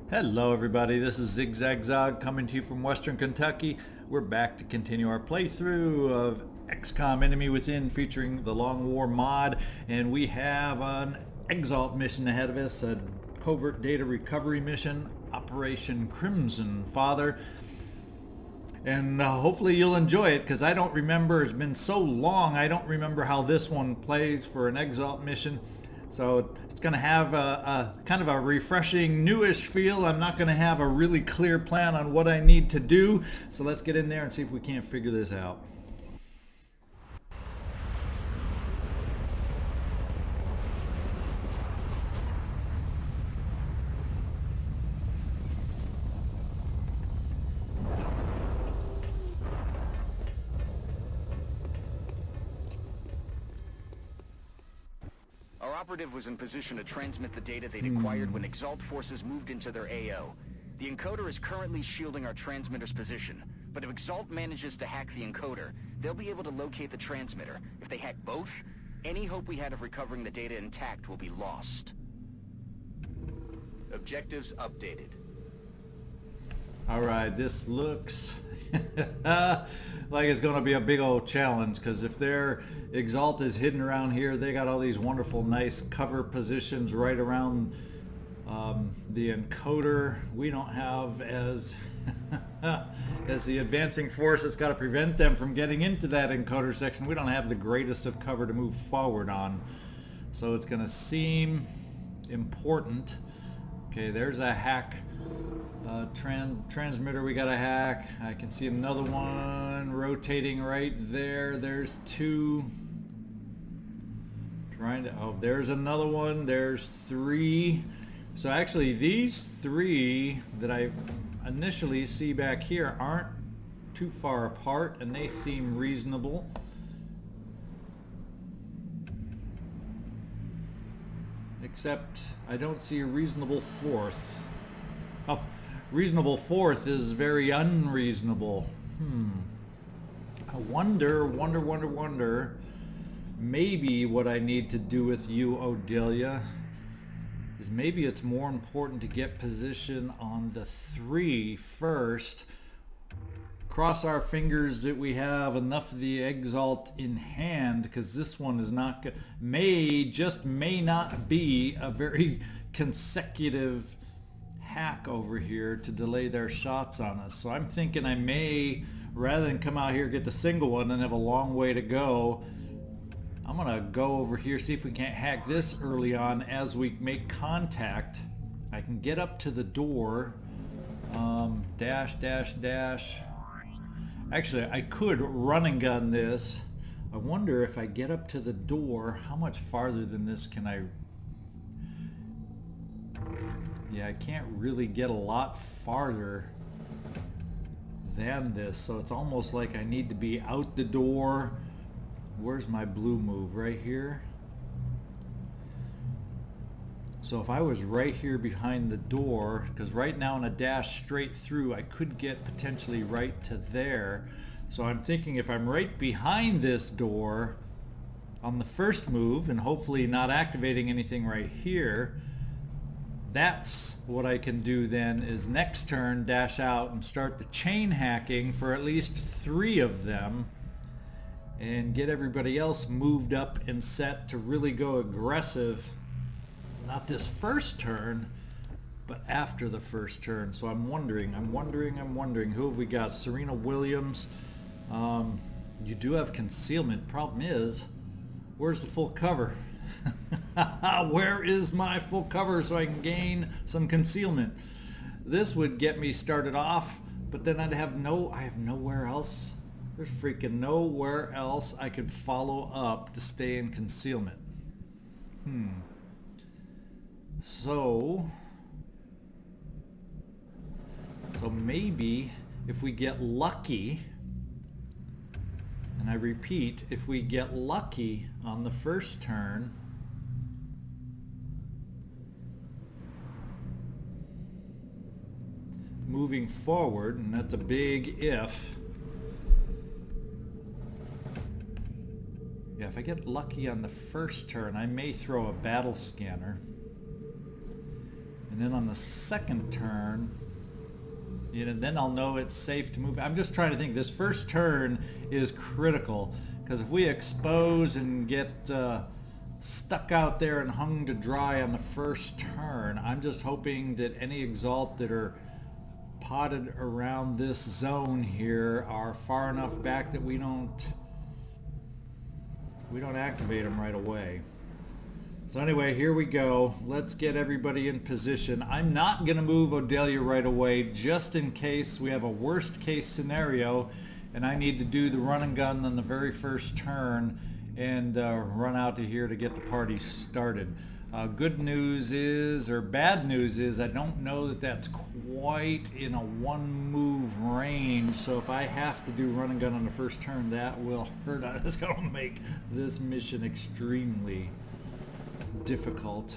Hello everybody, this is ZigZagZog coming to you from Western Kentucky. We're back to continue our playthrough of XCom Enemy Within featuring the Long War mod, and we have an Exalt mission ahead of us, a covert data recovery mission, Operation Crimson Father. And hopefully you'll enjoy it, because I don't remember, it's been so long, I don't remember how this one plays for an Exalt mission. So it's going to have a kind of a refreshing, newish feel. I'm not going to have a really clear plan on what I need to do. So let's get in there and see if we can't figure this out. Our operative was in position to transmit the data they'd acquired when Exalt forces moved into their AO. The encoder is currently shielding our transmitter's position, but if Exalt manages to hack the encoder, they'll be able to locate the transmitter. If they hack both, any hope we had of recovering the data intact will be lost. Objectives updated. Alright, this looks like it's going to be a big old challenge, because if their Exalt is hidden around here, they got all these wonderful nice cover positions right around the encoder. We don't have as as the advancing force that's got to prevent them from getting into that encoder section, we don't have the greatest of cover to move forward on. So it's going to seem important. Okay, there's a hack transmitter we got to hack. I can see another one rotating right there. There's two. Oh, there's another one. There's three. So actually these three that I initially see back here aren't too far apart, and they seem reasonable. Except I don't see a reasonable fourth. Oh, reasonable fourth is very unreasonable. I wonder, maybe what I need to do with you, Odelia, is maybe it's more important to get position on the 3 first. Cross our fingers that we have enough of the Exalt in hand, because this one is not good. May not be a very consecutive hack over here to delay their shots on us. So I'm thinking I may, rather than come out here get the single one and have a long way to go, I'm gonna go over here, see if we can't hack this early on as we make contact. I can get up to the door. Dash. Actually, I could run and gun this. I wonder if I get up to the door, how much farther than this can I... Yeah, I can't really get a lot farther than this, so it's almost like I need to be out the door. Where's my blue move? Right here? So if I was right here behind the door, because right now in a dash straight through, I could get potentially right to there. So I'm thinking if I'm right behind this door on the first move, and hopefully not activating anything right here, that's what I can do then, is next turn dash out and start the chain hacking for at least 3 of them, and get everybody else moved up and set to really go aggressive, not this first turn, but after the first turn. So I'm wondering, who have we got? Serena Williams. You do have concealment. Problem is, where's the full cover? Where is my full cover so I can gain some concealment? This would get me started off, but then I have nowhere else. There's freaking nowhere else I could follow up to stay in concealment. So maybe if we get lucky, and I repeat, if we get lucky on the first turn, moving forward, and that's a big if. Yeah, if I get lucky on the first turn, I may throw a battle scanner. And then on the second turn, you know, then I'll know it's safe to move. I'm just trying to think. This first turn is critical, because if we expose and get stuck out there and hung to dry on the first turn, I'm just hoping that any Exalt that are potted around this zone here are far enough back that we don't activate them right away. So anyway, here we go. Let's get everybody in position. I'm not going to move Odelia right away, just in case we have a worst case scenario and I need to do the run and gun on the very first turn and run out to here to get the party started. Good news is, or bad news is, I don't know that that's quite in a one move range, so if I have to do run and gun on the first turn, that will hurt. That's going to make this mission extremely difficult.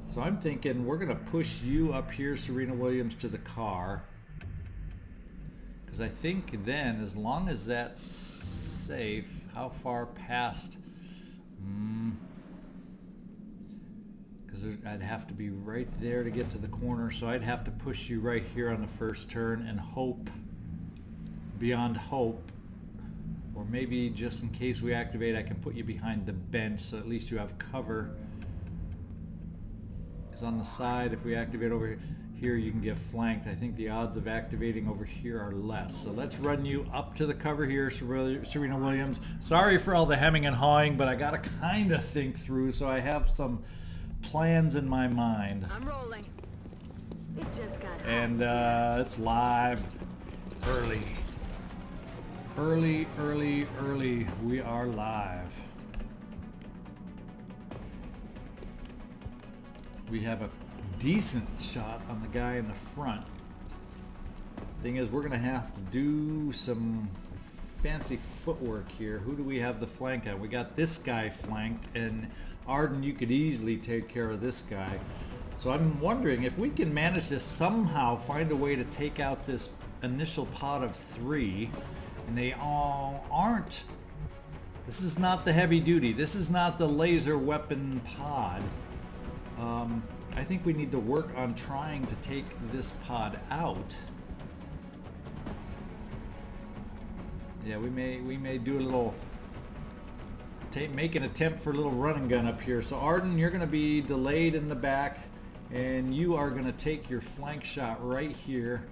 So I'm thinking we're going to push you up here, Serena Williams, to the car, because I think then, as long as that's safe, how far past? Because I'd have to be right there to get to the corner, so I'd have to push you right here on the first turn and hope beyond hope, or maybe just in case we activate, I can put you behind the bench so at least you have cover. Because on the side, if we activate over here, you can get flanked. I think the odds of activating over here are less. So let's run you up to the cover here, Serena Williams. Sorry for all the hemming and hawing, but I got to kind of think through, so I have some plans in my mind. I'm rolling. It just got hot. And it's live early. Early. We are live. We have a decent shot on the guy in the front. Thing is, we're gonna have to do some fancy footwork here. Who do we have the flank on? We got this guy flanked, and Arden, you could easily take care of this guy. So I'm wondering if we can manage to somehow find a way to take out this initial pod of 3, and they all aren't. This is not the heavy duty. This is not the laser weapon pod. I think we need to work on trying to take this pod out. Yeah, we may do a little, make an attempt for a little run and gun up here. So Arden, you're going to be delayed in the back, and you are going to take your flank shot right here,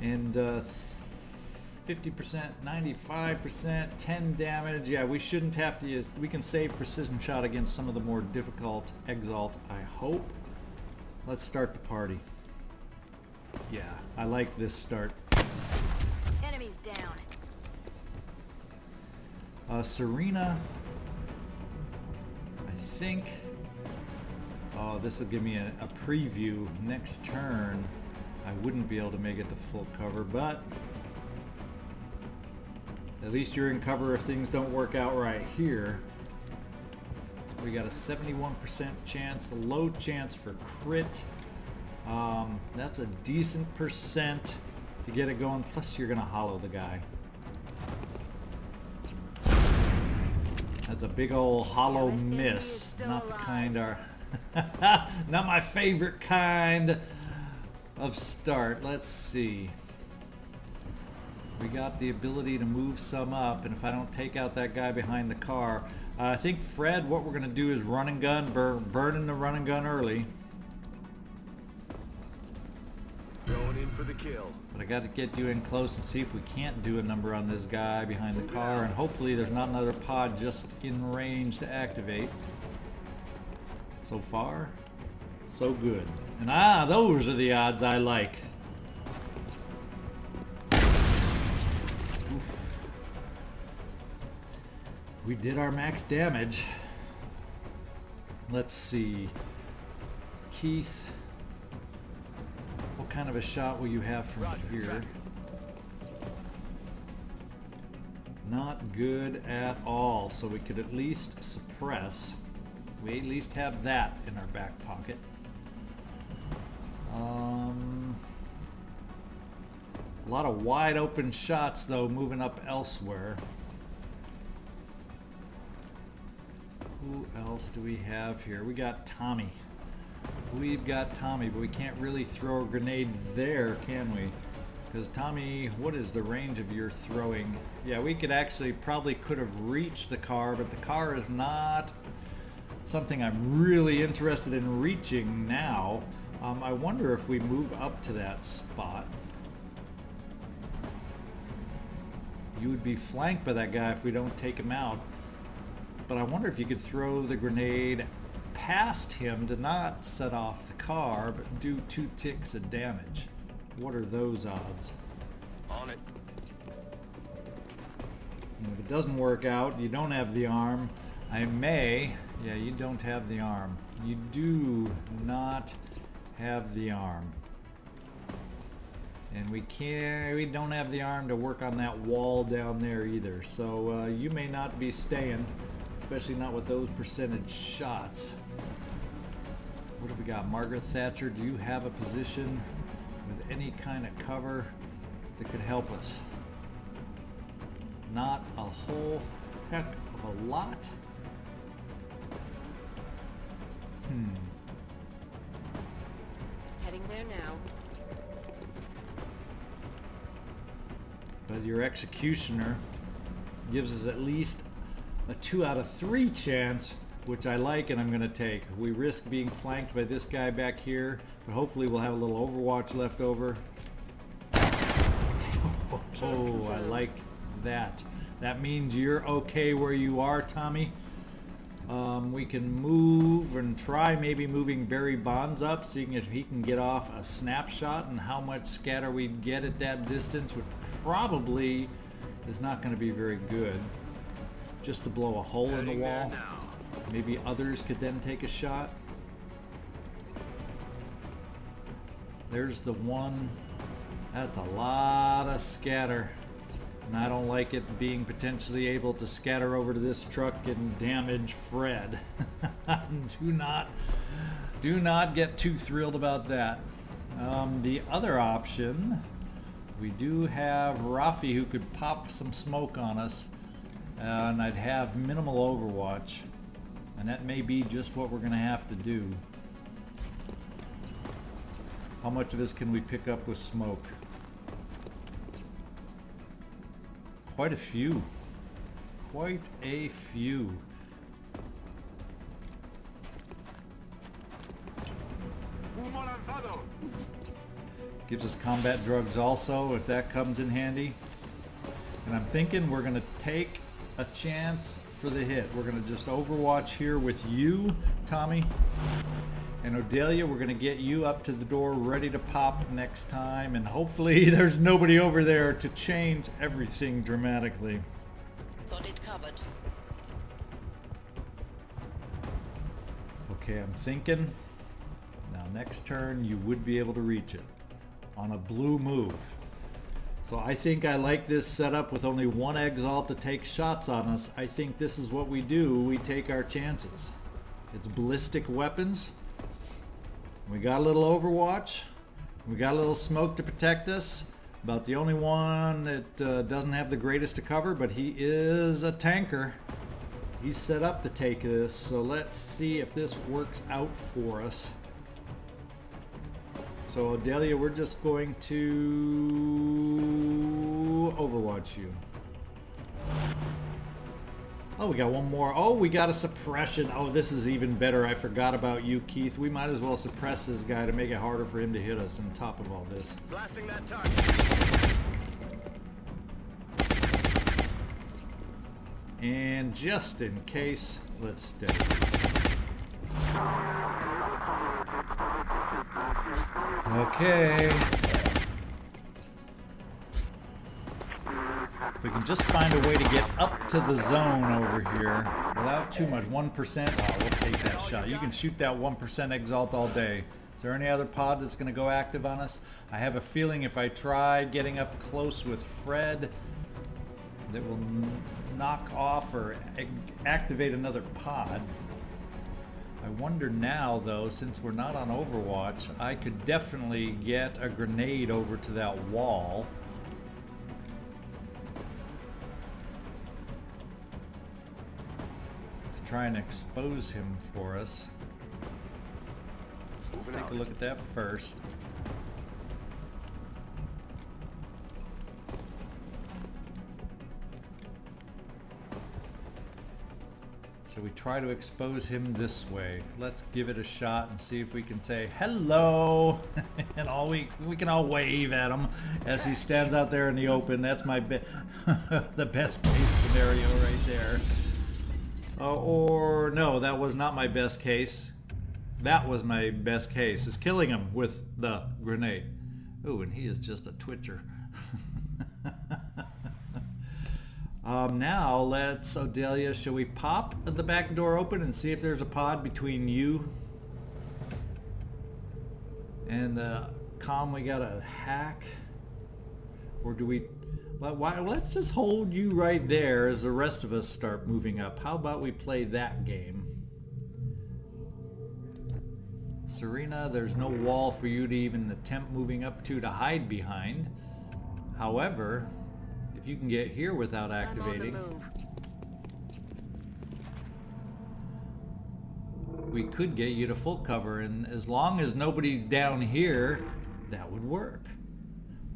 and 50%, 95%, 10 damage. Yeah, we shouldn't have to use, we can save precision shot against some of the more difficult Exalt, I hope. Let's start the party. Yeah, I like this start. Enemies down. Serena, I think, oh, this will give me a preview. Next turn, I wouldn't be able to make it to full cover, but at least you're in cover if things don't work out right here. We got a 71% chance, a low chance for crit. That's a decent percent to get it going. Plus, you're going to hollow the guy. That's a big old hollow miss. Not the kind are not my favorite kind of start. Let's see. We got the ability to move some up, and if I don't take out that guy behind the car, I think, Fred, what we're going to do is run and gun, burn the run and gun early. Going in for the kill. But I got to get you in close and see if we can't do a number on this guy behind the car, and hopefully there's not another pod just in range to activate. So far, so good. And those are the odds I like. We did our max damage. Let's see. Keith, what kind of a shot will you have from here? Not good at all, so we could at least suppress. We at least have that in our back pocket. A lot of wide open shots though moving up elsewhere. Who else do we have here? We got Tommy. We've got Tommy, but we can't really throw a grenade there, can we? Because Tommy, what is the range of your throwing? Yeah, we could actually probably could have reached the car, but the car is not something I'm really interested in reaching now. I wonder if we move up to that spot. You would be flanked by that guy if we don't take him out. But I wonder if you could throw the grenade past him to not set off the car, but do 2 ticks of damage. What are those odds? On it. And if it doesn't work out, you don't have the arm. I may... Yeah, you don't have the arm. You do not have the arm. And we don't have the arm to work on that wall down there either. So you may not be staying, especially not with those percentage shots. What have we got? Margaret, Thatcher, do you have a position with any kind of cover that could help us? Not a whole heck of a lot. Heading there now. But your executioner gives us at least a 2 out of 3 chance, which I like and I'm going to take. We risk being flanked by this guy back here, but hopefully we'll have a little Overwatch left over. Oh, I like that. That means you're okay where you are, Tommy. We can move and try maybe moving Barry Bonds up, seeing if he can get off a snapshot, and how much scatter we'd get at that distance would probably is not going to be very good. Just to blow a hole in the wall. Maybe others could then take a shot. There's the one. That's a lot of scatter. And I don't like it being potentially able to scatter over to this truck and damage Fred. Do not get too thrilled about that. The other option, we do have Rafi who could pop some smoke on us, and I'd have minimal overwatch, and that may be just what we're going to have to do. How much of this can we pick up with smoke? Quite a few. Quite a few. Gives us combat drugs also, if that comes in handy. And I'm thinking we're going to take a chance for the hit. We're going to just overwatch here with you, Tommy. And Odelia, we're going to get you up to the door ready to pop next time. And hopefully there's nobody over there to change everything dramatically. Got it covered. Okay, I'm thinking. Now next turn you would be able to reach it on a blue move. So I think I like this setup with only one Exalt to take shots on us. I think this is what we do. We take our chances. It's ballistic weapons. We got a little Overwatch. We got a little smoke to protect us. About the only one that doesn't have the greatest to cover, but he is a tanker. He's set up to take this, so let's see if this works out for us. So Odelia, we're just going to Overwatch you. Oh, we got one more. Oh, we got a suppression. Oh, this is even better. I forgot about you, Keith. We might as well suppress this guy to make it harder for him to hit us on top of all this. Blasting that target. And just in case, let's stay. Okay. If we can just find a way to get up to the zone over here without too much, 1%, oh, we'll take that shot. You can shoot that 1% Exalt all day. Is there any other pod that's going to go active on us? I have a feeling if I try getting up close with Fred, that will knock off or activate another pod. I wonder now, though, since we're not on Overwatch, I could definitely get a grenade over to that wall. try and expose him for us. Let's take a look at that first. So we try to expose him this way. Let's give it a shot and see if we can say hello, and we can all wave at him as he stands out there in the open. That's my the best case scenario right there. Or no, that was not my best case. That was my best case, is killing him with the grenade. Ooh, and he is just a twitcher. Now let's, Odelia, shall we pop the back door open and see if there's a pod between you and the comm we gotta hack? Or do we, let's just hold you right there as the rest of us start moving up. How about we play that game? Serena, there's no wall for you to even attempt moving up to hide behind. However, if you can get here without activating, we could get you to full cover, and as long as nobody's down here, that would work.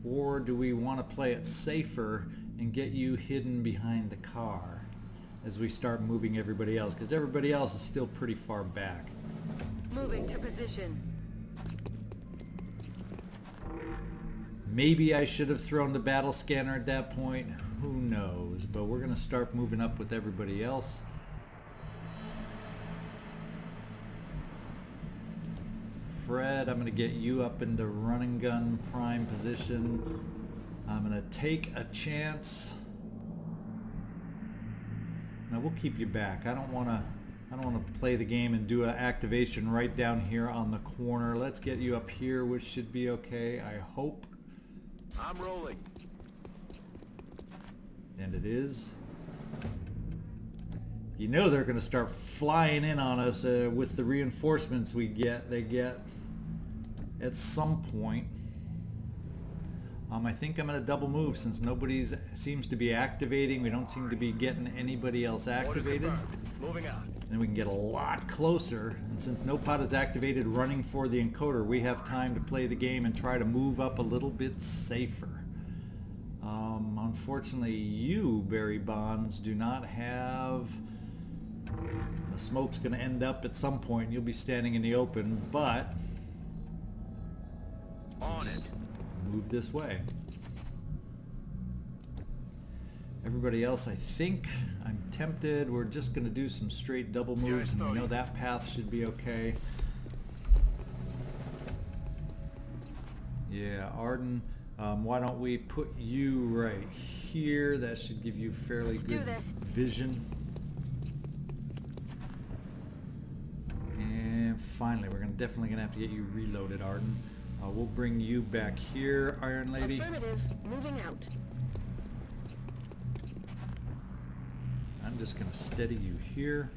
Or do we want to play it safer and get you hidden behind the car as we start moving everybody else? Because everybody else is still pretty far back. Moving to position. Maybe I should have thrown the battle scanner at that point. Who knows? But we're going to start moving up with everybody else. Fred, I'm going to get you up into run and gun prime position. I'm going to take a chance. Now we'll keep you back. I don't want to play the game and do an activation right down here on the corner. Let's get you up here, which should be okay, I hope. I'm rolling. And it is. You know they're going to start flying in on us with the reinforcements they get at some point. I think I'm going to double move since nobody seems to be activating. We don't seem to be getting anybody else activated. Moving out. And we can get a lot closer. And since no pod is activated running for the encoder, we have time to play the game and try to move up a little bit safer. Unfortunately, you, Barry Bonds, do not have... The smoke's going to end up at some point and you'll be standing in the open, but... On it. Move this way. Everybody else, I think, I'm tempted. We're just going to do some straight double moves, and we know that path should be okay. Yeah, Arden, why don't we put you right here? That should give you fairly good vision. And finally, we're definitely going to have to get you reloaded, Arden. We'll bring you back here, Iron Lady. Affirmative. Moving out. I'm just going to steady you here.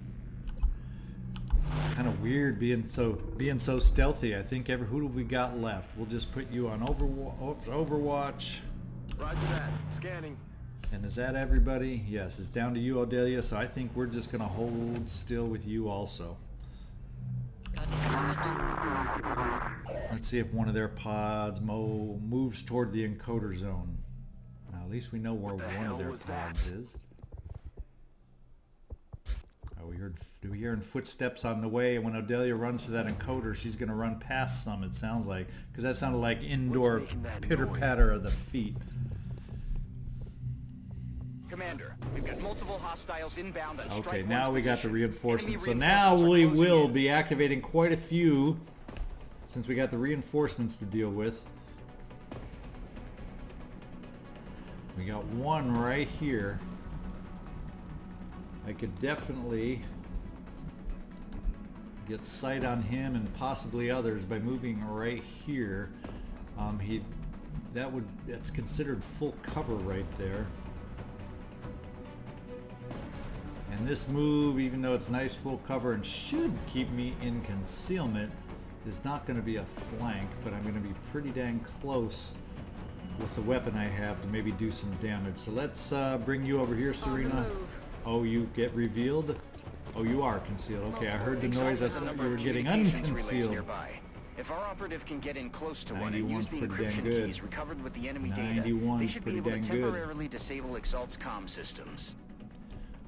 Kind of weird being so stealthy. I think who have we got left? We'll just put you on Overwatch. Roger that. Scanning. And is that everybody? Yes, it's down to you, Odelia. So I think we're just going to hold still with you also. Let's see if one of their pods moves toward the encoder zone. Now at least we know where one of their pods is. We hearing footsteps on the way, and when Odelia runs to that encoder, she's going to run past some, it sounds like, because that sounded like indoor pitter-patter of the feet. Commander, we've got multiple hostiles inbound on Okay, now we got the reinforcements. So now we will be activating quite a few, since we got the reinforcements to deal with. We got one right here. I could definitely get sight on him and possibly others by moving right here. That's considered full cover right there. And this move, even though it's nice full cover and should keep me in concealment, is not going to be a flank, but I'm going to be pretty dang close with the weapon I have to maybe do some damage. So let's bring you over here, Serena. Oh, you get revealed? Oh, you are concealed. Okay, I heard the Exalt noise. I has a thought number you were of getting communications relays unconcealed. nearby. If our operative can get in close to one and 91's use the pretty damn encryption good. keys recovered with the enemy data, 91's they should be pretty able to damn good. temporarily disable Exalt's comm systems.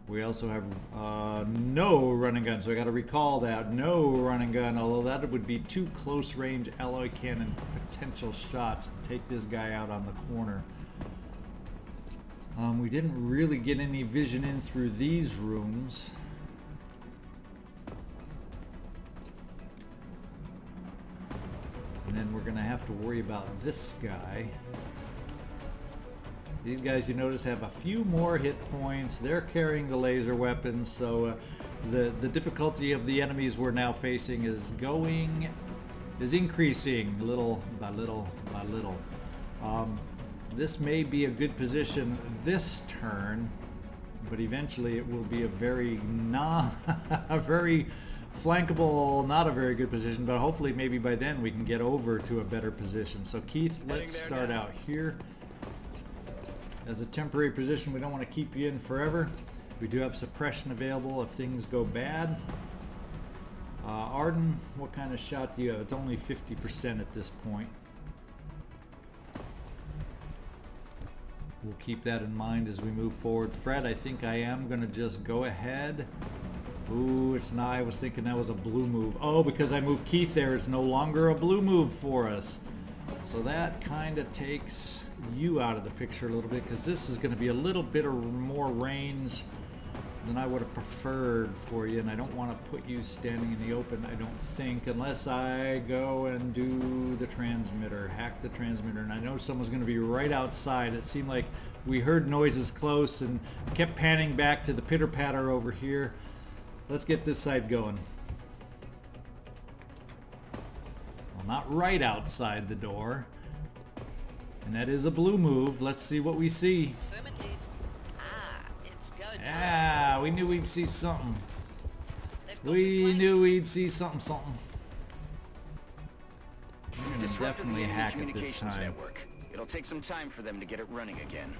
We also have no running gun, so I got to recall that. No running gun, although that would be 2 close-range alloy cannon potential shots to take this guy out on the corner. We didn't really get any vision in through these rooms. And then we're going to have to worry about this guy. These guys, you notice, have a few more hit points. They're carrying the laser weapons, so the difficulty of the enemies we're now facing is increasing little by little by little. This may be a good position this turn, but eventually it will be a very very flankable, not a very good position, but hopefully maybe by then we can get over to a better position. So Keith, let's start out here. As a temporary position, we don't want to keep you in forever. We do have suppression available if things go bad. Arden, what kind of shot do you have? It's only 50% at this point. We'll keep that in mind as we move forward. Fred, I think I am going to just go ahead. Ooh, it's not. I was thinking that was a blue move. Oh, because I moved Keith there, it's no longer a blue move for us. So that kind of takes you out of the picture a little bit, because this is going to be a little bit more range than I would have preferred for you, and I don't want to put you standing in the open, I don't think, unless I go and do the transmitter, hack the transmitter. And I know someone's going to be right outside. It seemed like we heard noises close and kept panning back to the pitter patter over here. Let's get this side going. Well, not right outside the door. And that is a blue move. Let's see what we see. Affirmative. It's go time. Ah, we knew we'd see something. They've got me We flanked. knew we'd see something. We're gonna Disrupted definitely the enemy hack it this communications time. network. It'll take some time for them to get it running again.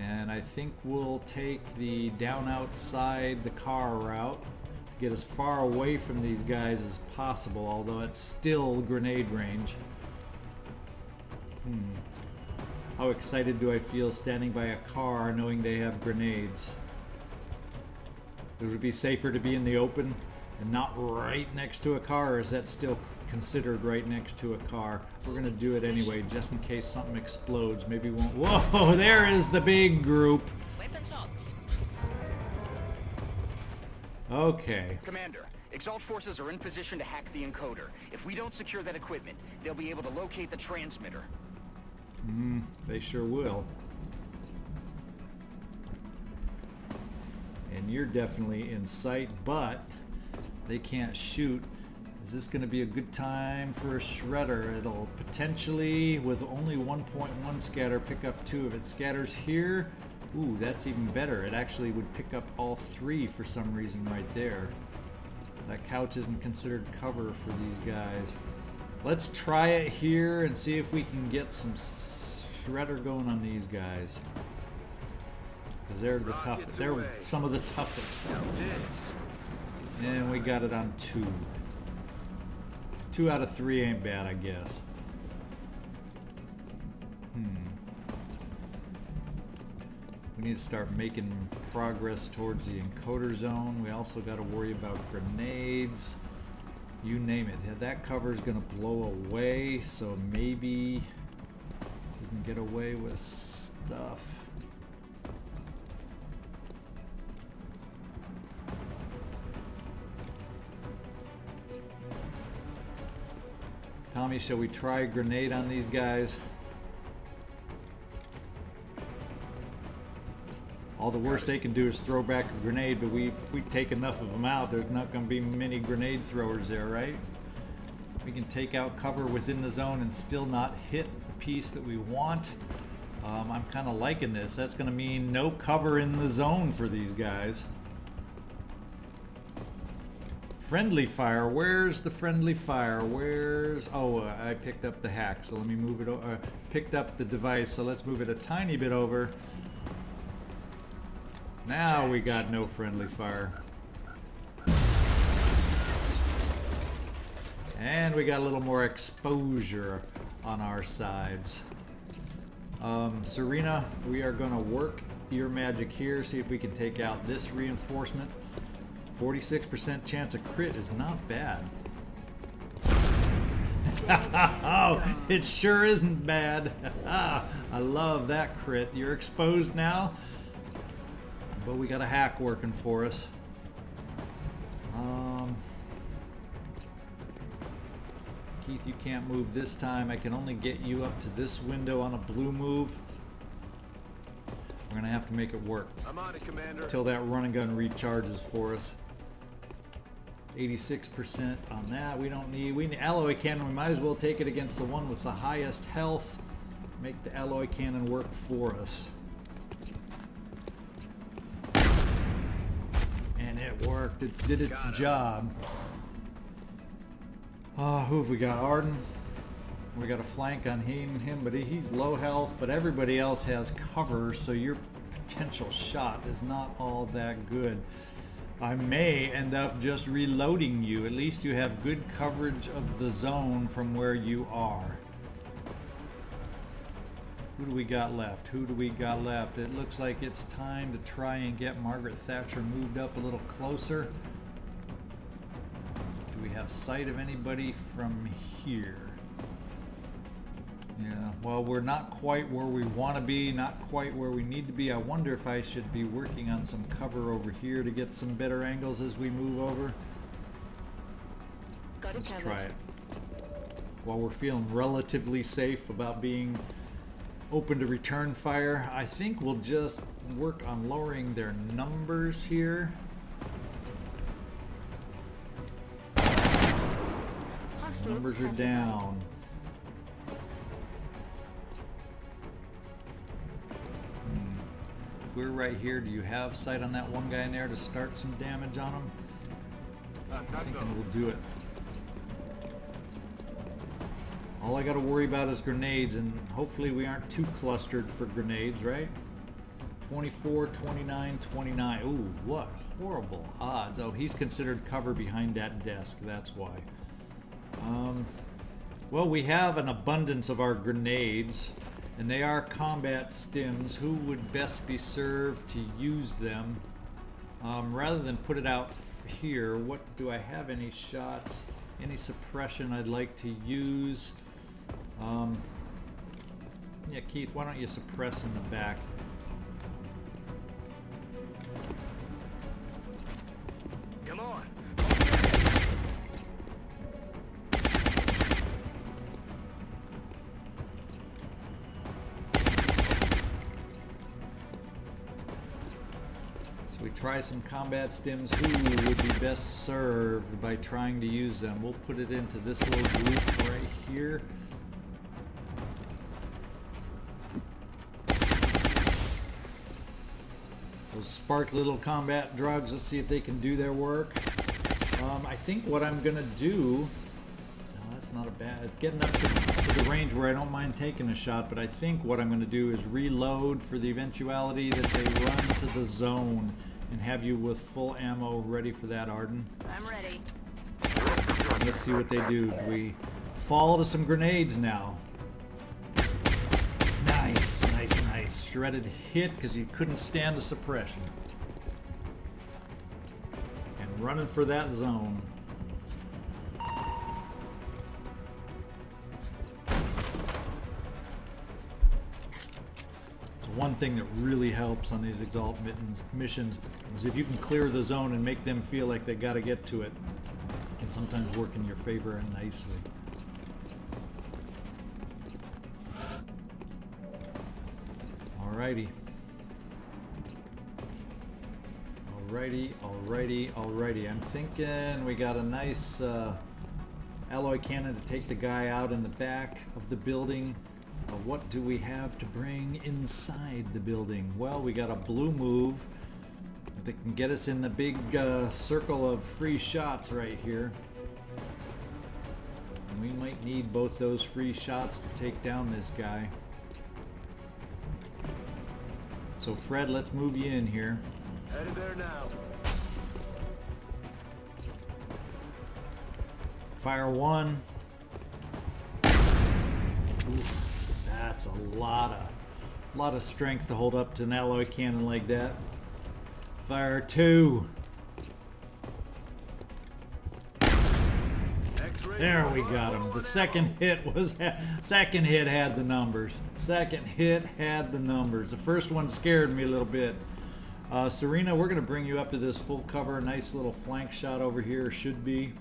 And I think we'll take the down outside the car route to get as far away from these guys as possible, although it's still grenade range. How excited do I feel standing by a car knowing they have grenades? It would be safer to be in the open and not right next to a car, or is that still considered right next to a car? We're going to do it anyway, just in case something explodes. Maybe we won't. Whoa, there is the big group. Weapons hot. Okay. Commander, Exalt forces are in position to hack the encoder. If we don't secure that equipment, they'll be able to locate the transmitter. They sure will. And you're definitely in sight, but they can't shoot. Is this going to be a good time for a shredder? It'll potentially, with only 1.1 scatter, pick up 2. If it scatters here, ooh, that's even better. It actually would pick up all 3 for some reason right there. That couch isn't considered cover for these guys. Let's try it here and see if we can get some shredder going on these guys. Because they're the toughest. They're some of the toughest. And we got it on 2. 2 out of 3 ain't bad, I guess. We need to start making progress towards the encoder zone. We also got to worry about grenades. You name it. That cover is going to blow away, so maybe we can get away with stuff. Tommy, shall we try a grenade on these guys? All the worst they can do is throw back a grenade, but if we take enough of them out, there's not going to be many grenade throwers there, right? We can take out cover within the zone and still not hit the piece that we want. I'm kind of liking this. That's going to mean no cover in the zone for these guys. Friendly fire. Where's the friendly fire? Where's... Oh, I picked up the hack, so let me move it over. Picked up the device, so let's move it a tiny bit over. Now we got no friendly fire. And we got a little more exposure on our sides. Serena, we are going to work your magic here, see if we can take out this reinforcement. 46% chance of crit is not bad. Oh, it sure isn't bad. I love that crit. You're exposed now, but we got a hack working for us. Keith, you can't move this time. I can only get you up to this window on a blue move. We're gonna have to make it work. I'm on it, Commander. Until that run and gun recharges for us. 86% on that. We don't need. We need alloy cannon. We might as well take it against the one with the highest health. Make the alloy cannon work for us. And it worked. It did its job. Who have we got? Arden. We got a flank on him, but he's low health, but everybody else has cover, so your potential shot is not all that good. I may end up just reloading you. At least you have good coverage of the zone from where you are. Who do we got left? Who do we got left? It looks like it's time to try and get Margaret Thatcher moved up a little closer. Do we have sight of anybody from here? Yeah, well, we're not quite where we want to be, not quite where we need to be. I wonder if I should be working on some cover over here to get some better angles as we move over. Let's try it. While we're feeling relatively safe about being open to return fire, I think we'll just work on lowering their numbers here. Numbers are down. If we're right here, do you have sight on that one guy in there to start some damage on him? I think we'll do it. All I got to worry about is grenades, and hopefully we aren't too clustered for grenades, right? 24, 29, 29. Ooh, what horrible odds. Oh, he's considered cover behind that desk. That's why. Well, we have an abundance of our grenades, and they are combat stims. Who would best be served to use them? Rather than put it out here, what do I have? Any shots? Any suppression I'd like to use? Yeah, Keith, why don't you suppress in the back? Come on. We try some combat stims. Who would be best served by trying to use them? We'll put it into this little group right here. Those spark little combat drugs, let's see if they can do their work. I think what I'm gonna do, no, that's not a bad, it's getting up to the range where I don't mind taking a shot, but I think what I'm gonna do is reload for the eventuality that they run to the zone. And have you with full ammo ready for that, Arden? I'm ready. Let's see what they do. We fall to some grenades now. Nice, nice, nice. Shredded hit because he couldn't stand the suppression. And running for that zone. One thing that really helps on these Exalt missions is if you can clear the zone and make them feel like they got to get to it, it can sometimes work in your favor and nicely. Alrighty. Alrighty, alrighty, alrighty. I'm thinking we got a nice alloy cannon to take the guy out in the back of the building. What do we have to bring inside the building? Well, we got a blue move that can get us in the big circle of free shots right here. And we might need both those free shots to take down this guy. So Fred, let's move you in here. Headed there now. Fire one. Oof, that's a lot of strength to hold up to an alloy cannon like that. Fire two. There we got him. The second hit had the numbers. Second hit had the numbers. The first one scared me a little bit. Serena, we're going to bring you up to this full cover. Nice little flank shot over here should be.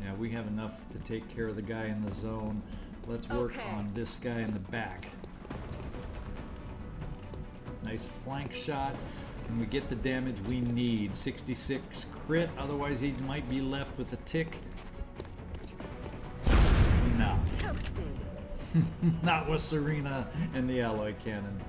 Yeah, we have enough to take care of the guy in the zone. Let's work on this guy in the back. Nice flank shot. And we get the damage we need. 66 crit, otherwise he might be left with a tick. No. Not with Serena and the alloy cannon.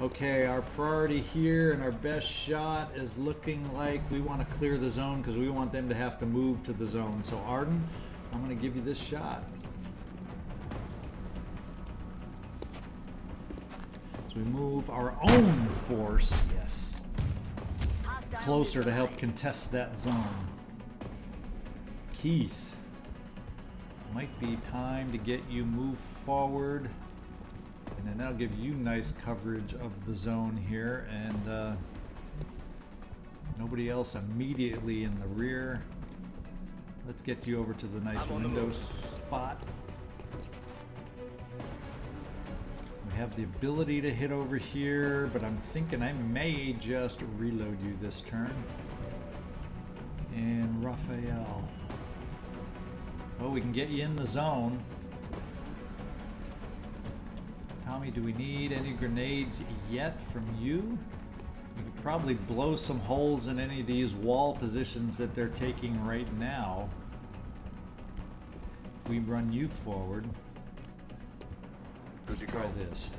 Okay, our priority here and our best shot is looking like we want to clear the zone because we want them to have to move to the zone. So Arden, I'm going to give you this shot. So we move our own force, yes, closer to help contest that zone. Keith, might be time to get you moved forward. And then that'll give you nice coverage of the zone here, and nobody else immediately in the rear. Let's get you over to the nice window spot. We have the ability to hit over here, but I'm thinking I may just reload you this turn. And Rafael. Oh, we can get you in the zone. Tommy, do we need any grenades yet from you? We could probably blow some holes in any of these wall positions that they're taking right now. If we run you forward. Let's try this.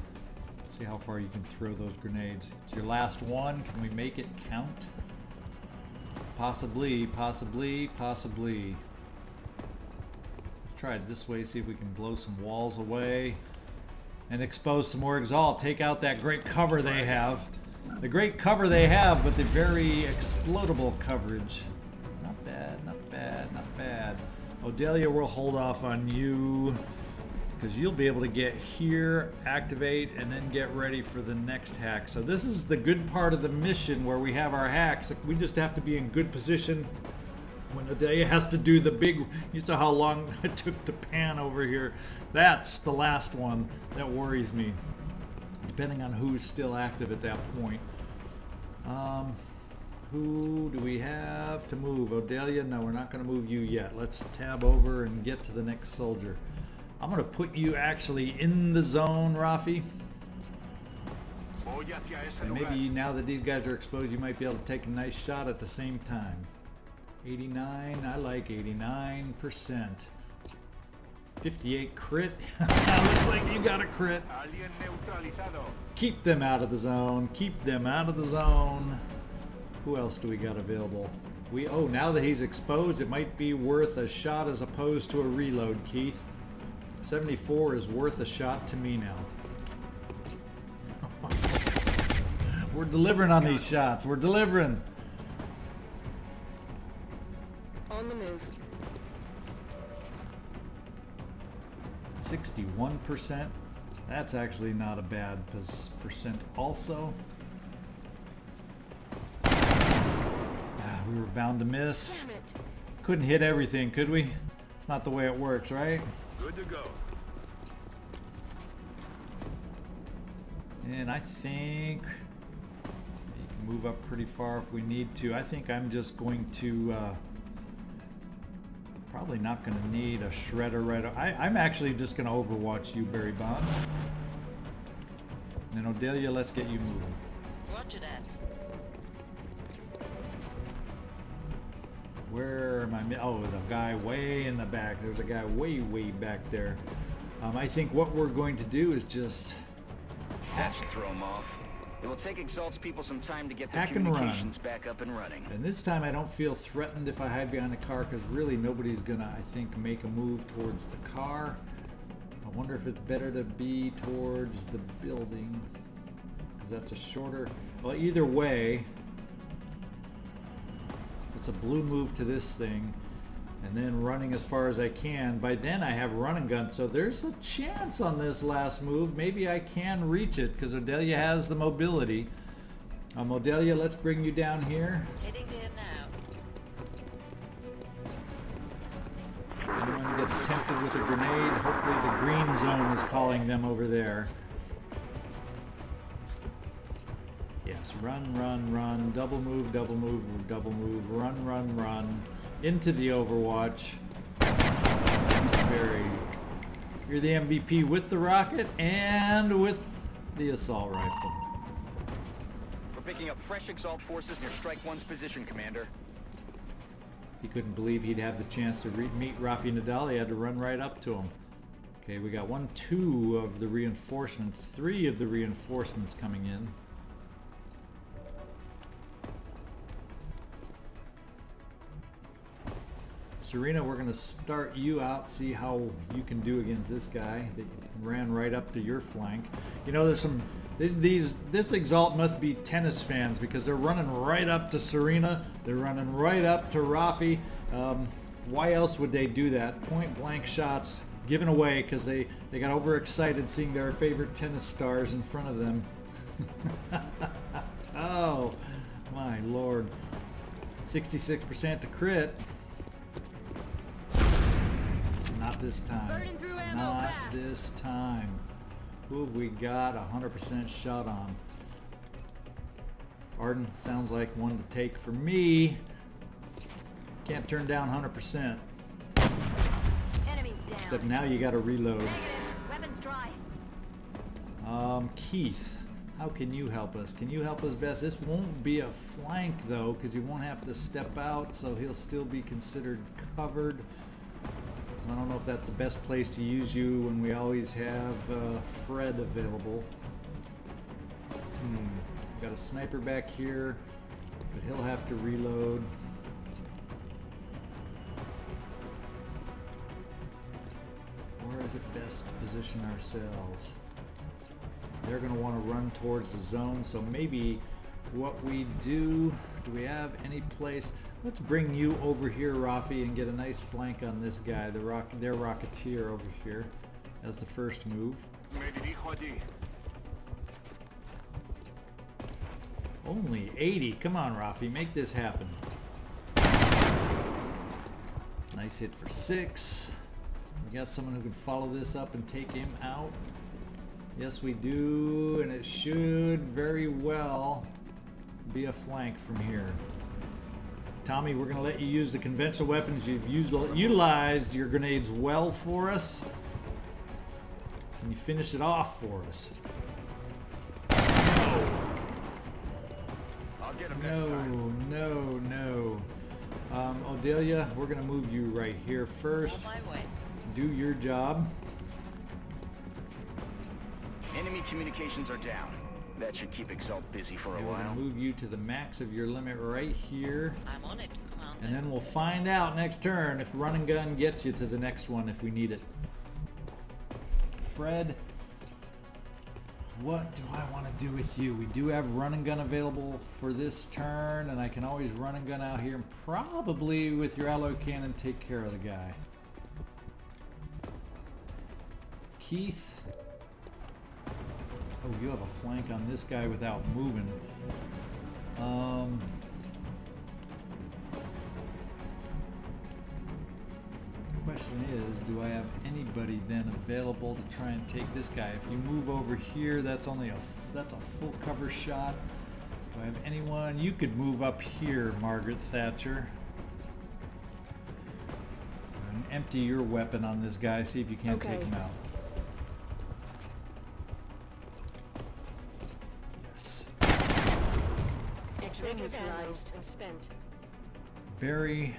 See how far you can throw those grenades. It's your last one. Can we make it count? Possibly, possibly, possibly. Let's try it this way, see if we can blow some walls away. And expose some more Exalt. Take out that great cover they have. The great cover they have, but the very explodable coverage. Not bad, not bad, not bad. Odelia, we'll hold off on you because you'll be able to get here, activate, and then get ready for the next hack. So this is the good part of the mission where we have our hacks. We just have to be in good position when Odelia has to do the big, you saw how long I took to pan over here. That's the last one that worries me, depending on who's still active at that point. Who do we have to move? Odelia? No, we're not going to move you yet. Let's tab over and get to the next soldier. I'm going to put you actually in the zone, Rafi. And maybe now that these guys are exposed, you might be able to take a nice shot at the same time. 89, I like 89%. 58 crit. Looks like you got a crit. Keep them out of the zone. Keep them out of the zone. Who else do we got available? Oh, now that he's exposed, it might be worth a shot as opposed to a reload, Keith. 74 is worth a shot to me now. We're delivering on these shots. We're delivering. On the move. 61%. That's actually not a bad percent also. We were bound to miss. Damn it. Couldn't hit everything, could we? It's not the way it works, right? Good to go. And I think you can move up pretty far if we need to. I think I'm just going to probably not going to need a shredder right away. I'm actually just going to overwatch you, Barry Bonds. And then Odelia, let's get you moving. Roger that. Where am I? Oh, the guy way in the back. There's a guy way, way back there. I think what we're going to do is just That should throw them off. It will take Exalt's people some time to get their hack and communications back up and running. And this time I don't feel threatened if I hide behind a car because really nobody's gonna, I think, make a move towards the car. I wonder if it's better to be towards the building because that's a shorter, well, either way, it's a blue move to this thing. and then running as far as I can. By then I have run and gun, so there's a chance on this last move. Maybe I can reach it because Odelia has the mobility. Odelia, let's bring you down here. Heading there now. Anyone gets tempted with a grenade, hopefully the green zone is calling them over there. Yes, run, run, run, double move, double move, double move, run, run, run, into the Overwatch. Very. You're the MVP with the rocket and with the assault rifle. We're picking up fresh Exalt forces near Strike 1's position, Commander. He couldn't believe he'd have the chance to meet Rafi Nadal. He had to run right up to him. Okay, we got 1, 2 of the reinforcements, 3 of the reinforcements coming in. Serena, we're going to start you out, see how you can do against this guy that ran right up to your flank. You know, there's some, this Exalt must be tennis fans because they're running right up to Serena, they're running right up to Rafi. Why else would they do that? Point blank shots given away because they got overexcited seeing their favorite tennis stars in front of them. Oh, my lord. 66% to crit. Not this time. Not this time. Who have we got 100% shot on? Arden sounds like one to take for me. Can't turn down 100%. Enemies down. Except now you gotta reload. Negative. Weapons dry. Keith, how can you help us? Can you help us best? This won't be a flank though, because he won't have to step out, so he'll still be considered covered. I don't know if that's the best place to use you when we always have Fred available. Got a sniper back here, but he'll have to reload. Where is it best to position ourselves? They're going to want to run towards the zone, so maybe what we do we have any place? Let's bring you over here, Rafi, and get a nice flank on this guy, their Rocketeer over here, as the first move. Only 80. Come on, Rafi, make this happen. Nice hit for 6. We got someone who can follow this up and take him out. Yes, we do, and it should very well be a flank from here. Tommy, we're going to let you use the conventional weapons. You've utilized your grenades well for us. Can you finish it off for us? I'll get him next time. No. Odelia, we're going to move you right here first. On my way. Do your job. Enemy communications are down. That should keep Exalt busy for a Okay, we're while. going to move you to the max of your limit right here. I'm on it, Commander. And then we'll find out next turn if run and gun gets you to the next one if we need it. Fred, what do I want to do with you? We do have run and gun available for this turn, and I can always run and gun out here and probably with your alloy cannon take care of the guy. Keith. Oh, you have a flank on this guy without moving. Question is, do I have anybody then available to try and take this guy? If you move over here, that's only that's a full cover shot. Do I have anyone? You could move up here, Margaret Thatcher. And empty your weapon on this guy. See if you can't take him out. X-ray neutralized and spent. Very.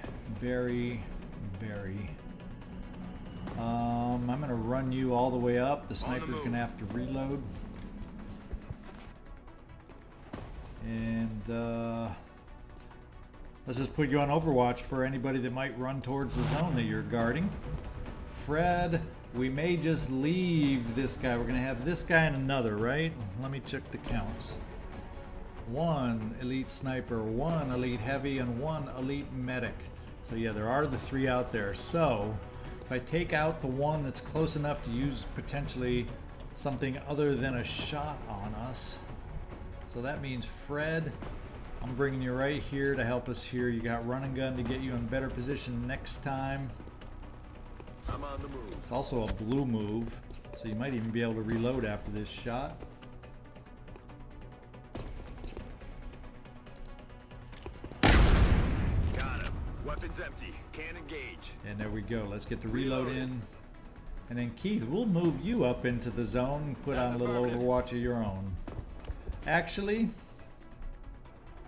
I'm going to run you all the way up. The sniper's going to have to reload. And let's just put you on Overwatch for anybody that might run towards the zone that you're guarding. Fred, we may just leave this guy. We're going to have this guy and another, right? Let me check the counts. 1 elite sniper, 1 elite heavy, and 1 elite medic. So yeah, there are the 3 out there. So if I take out the one that's close enough to use potentially something other than a shot on us, so that means Fred, I'm bringing you right here to help us here. You got run and gun to get you in better position next time. I'm on the move. It's also a blue move, so you might even be able to reload after this shot. Got him. Weapons empty. Can't engage. And there we go. Let's get the reload in. And then Keith, we'll move you up into the zone and put on a little Overwatch of your own. Actually,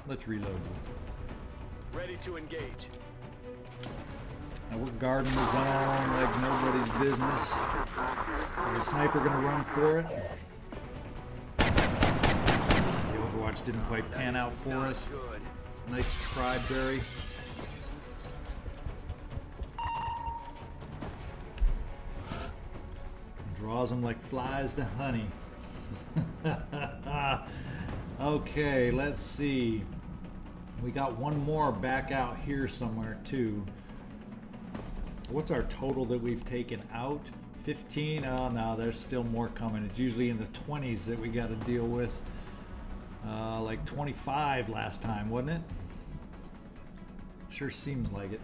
let's reload you. Ready to engage. Now we're guarding the zone like nobody's business. Is the sniper gonna run for it? The Overwatch didn't quite pan out for us. Good. Nice try, Barry. Draws them like flies to honey. Okay, let's see. We got one more back out here somewhere too. What's our total that we've taken out? 15? Oh no, there's still more coming. It's usually in the 20s that we got to deal with. Like 25 last time, wasn't it? Sure seems like it.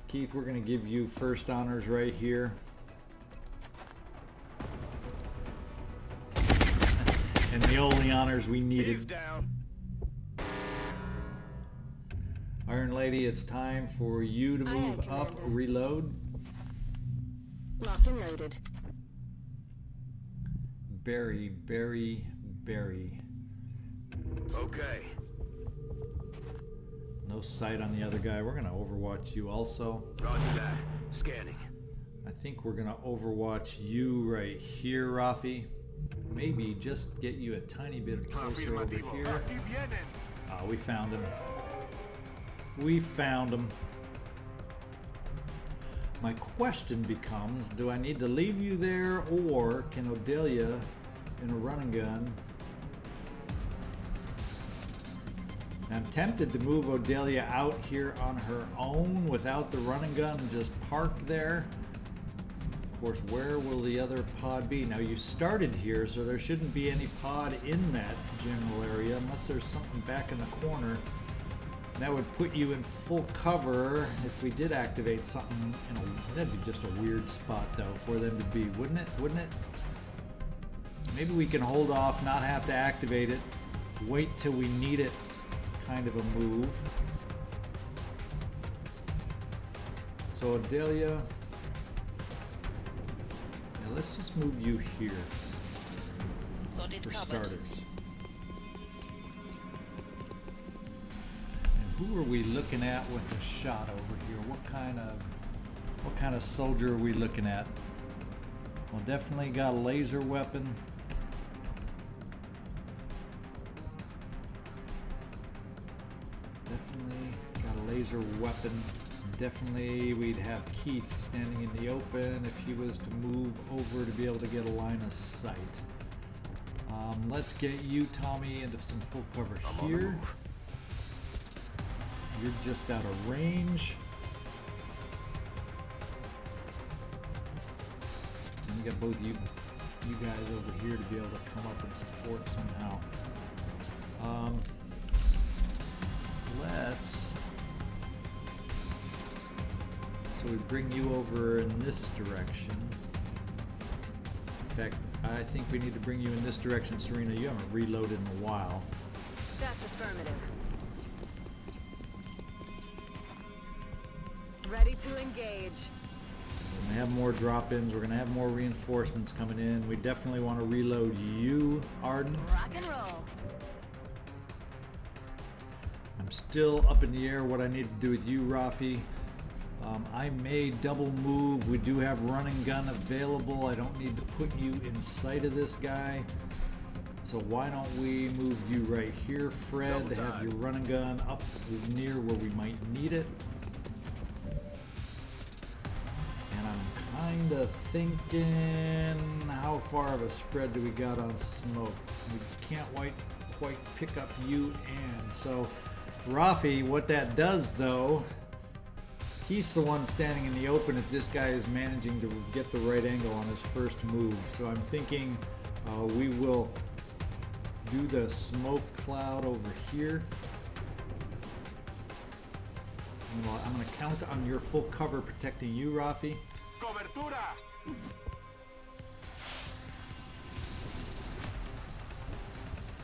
Keith, we're going to give you first honors right here. And the only honors we He's needed. down. Iron Lady, it's time for you to Aye, aye, move up, Commander. reload. Locked and loaded. Barry, Barry, Barry. Okay. No sight on the other guy. We're going to overwatch you also. Roger that. Scanning. I think we're going to overwatch you right here, Rafi. Maybe just get you a tiny bit closer over here. Ah, we found him. We found him. My question becomes, do I need to leave you there, or can Odelia in a run and gun? I'm tempted to move Odelia out here on her own without the run and gun and just park there. Of course, where will the other pod be? Now you started here, so there shouldn't be any pod in that general area unless there's something back in the corner. That would put you in full cover if we did activate something. That'd be just a weird spot though for them to be, wouldn't it? Wouldn't it? Maybe we can hold off, not have to activate it, wait till we need it, kind of a move. So Adelia, yeah, let's just move you here Got it for covered. starters. Who are we looking at with a shot over here? What kind of soldier are we looking at? Well, definitely got a laser weapon. Definitely got a laser weapon. Definitely we'd have Keith standing in the open if he was to move over to be able to get a line of sight. Let's get you, Tommy, into some full cover here. You're just out of range. And we got both you guys over here to be able to come up and support somehow. So we bring you over in this direction. In fact, I think we need to bring you in this direction, Serena. You haven't reloaded in a while. That's affirmative. Ready to engage. We're gonna have more drop-ins. We're gonna have more reinforcements coming in. We definitely want to reload you, Arden. Rock and roll. I'm still up in the air what I need to do with you, Rafi. I may double move. We do have run and gun available. I don't need to put you in sight of this guy. So why don't we move you right here, Fred, to have your run and gun up near where we might need it. And I'm kind of thinking, how far of a spread do we got on smoke? We can't quite pick up you, and so Rafi, what that does though, he's the one standing in the open if this guy is managing to get the right angle on his first move. So I'm thinking we will do the smoke cloud over here. I'm going to count on your full cover protecting you, Rafi. Cobertura!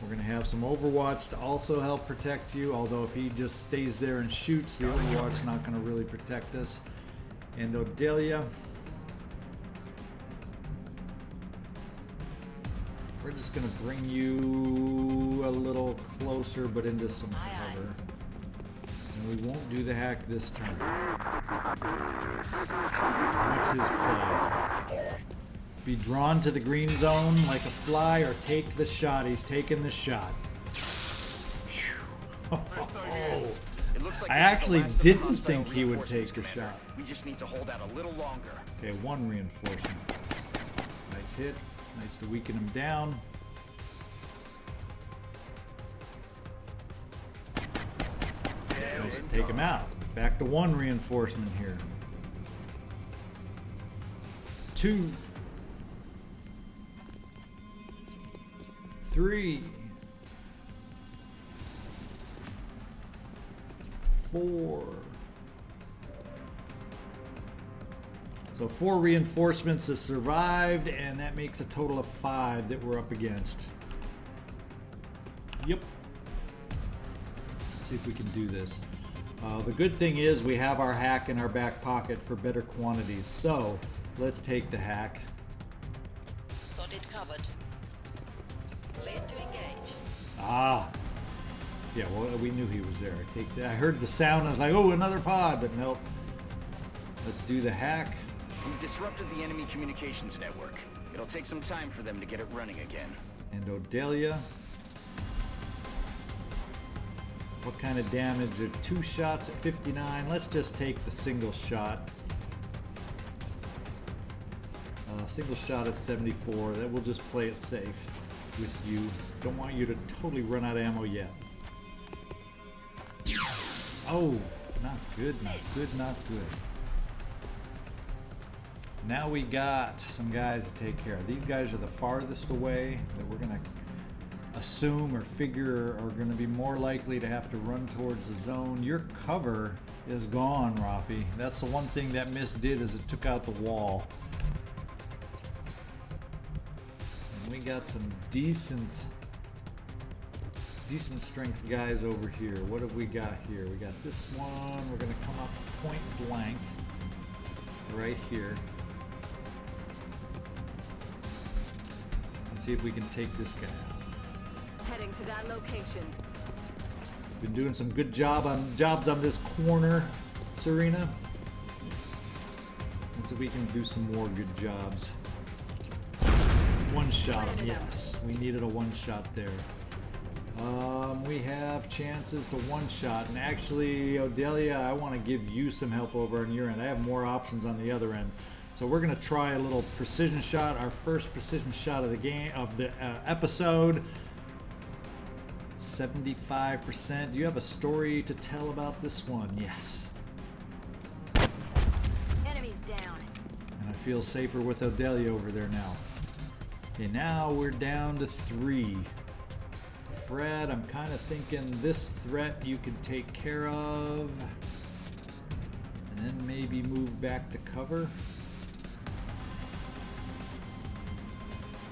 We're going to have some Overwatch to also help protect you, although if he just stays there and shoots, the Overwatch's not going to really protect us. And Odelia, we're just going to bring you a little closer but into some cover. And we won't do the hack this turn. What's his play? Be drawn to the green zone like a fly or take the shot. He's taking the shot. It looks like I this is the actually last of the didn't hostile think he would reinforcements, take the Commander. shot. We just need to hold out a little longer. Okay, one reinforcement. Nice hit. Nice to weaken him down. Nice to take him out. Back to one reinforcement here. 2, 3, 4. So 4 reinforcements that survived, and that makes a total of 5 that we're up against. Yep. Let's see if we can do this. The good thing is we have our hack in our back pocket for better quantities. So let's take the hack. Got it covered. Clear to engage. Ah. Yeah, well, we knew he was there. I heard the sound. I was like, oh, another pod, but nope. Let's do the hack. We've disrupted the enemy communications network. It'll take some time for them to get it running again. And Odelia. What kind of damage? There are 2 shots at 59. Let's just take the single shot. Single shot at 74. That will just play it safe with you. Don't want you to totally run out of ammo yet. Oh, not good, not good, not good. Now we got some guys to take care of. These guys are the farthest away that we're going to assume or figure are going to be more likely to have to run towards the zone. Your cover is gone, Rafi. That's the one thing that miss did, is it took out the wall. And we got some decent strength guys over here. What have we got here? We got this one. We're going to come up point blank right here. Let's see if we can take this guy out. Heading to that location. Been doing some good jobs on this corner, Serena. Let's see if we can do some more good jobs. One shot, yes. We needed a one shot there. We have chances to one shot, and actually, Odelia, I want to give you some help over on your end. I have more options on the other end. So we're going to try a little precision shot, our first precision shot of the game, of the episode. 75%. Do you have a story to tell about this one? Yes. Enemies down. And I feel safer with Odelia over there now. Okay, now we're down to 3. Fred, I'm kind of thinking this threat you can take care of. And then maybe move back to cover.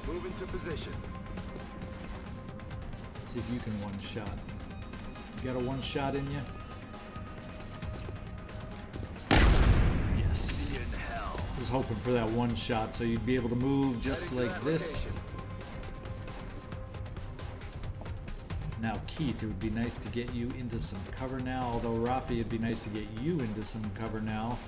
Move into position. See if you can one shot. You got a one shot in you? Yes. See you in hell. I was hoping for that one shot so you'd be able to move just Heading to like that this. location. Now Keith, it would be nice to get you into some cover now, although Rafi, it'd be nice to get you into some cover now.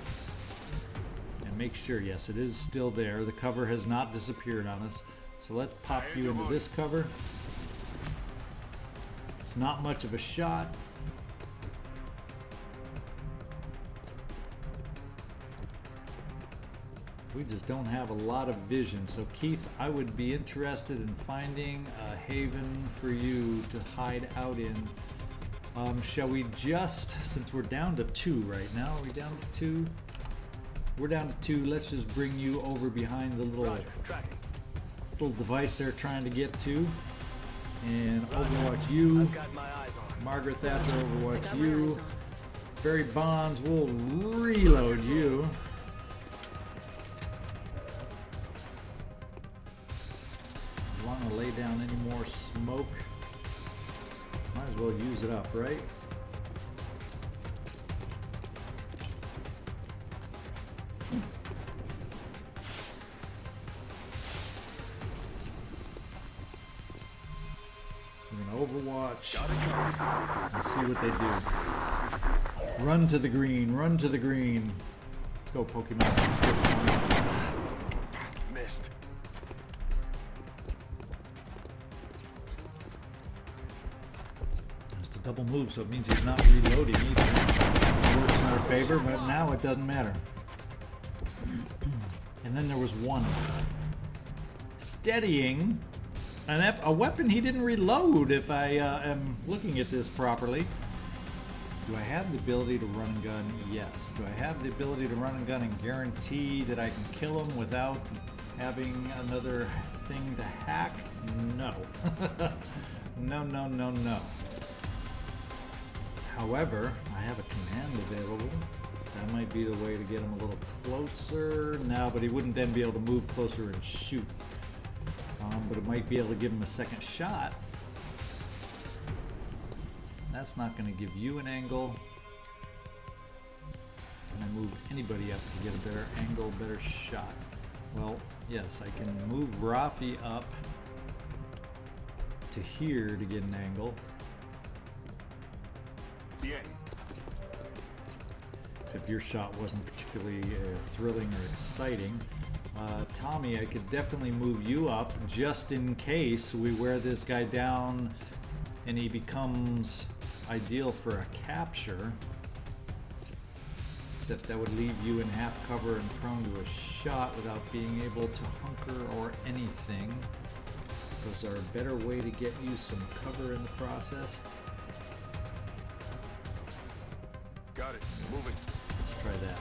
And make sure, yes, it is still there. The cover has not disappeared on us. So let's pop you into this cover. It's not much of a shot. We just don't have a lot of vision. So Keith, I would be interested in finding a haven for you to hide out in Shall we just, since we're down to 2 right now, are we down to 2? We're down to 2. Let's just bring you over behind the little device they're trying to get to. And overwatch you. I've got my eyes on. Margaret, Thatcher, overwatch Got my you. eyes on. Barry Bonds will reload you. Don't want to lay down any more smoke. Might as well use it up, right? We're gonna overwatch and see what they do. Run to the green, run to the green. Let's go, Pokemon. Let's go, Pokemon. Missed. It's a double move, so it means he's not reloading either. It works in our favor, but now it doesn't matter. And then there was one. Steadying. A weapon he didn't reload, if I am looking at this properly. Do I have the ability to run and gun? Yes. Do I have the ability to run and gun and guarantee that I can kill him without having another thing to hack? No. No, no, no, no. However, I have a command available. That might be the way to get him a little closer. No, but he wouldn't then be able to move closer and shoot. But it might be able to give him a second shot. That's not going to give you an angle. Can I move anybody up to get a better angle, better shot? Well, yes, I can move Rafi up to here to get an angle. Bien. Except your shot wasn't particularly thrilling or exciting. Tommy, I could definitely move you up just in case we wear this guy down and he becomes ideal for a capture. Except that would leave you in half cover and prone to a shot without being able to hunker or anything. So is there a better way to get you some cover in the process? Got it. Moving. Let's try that.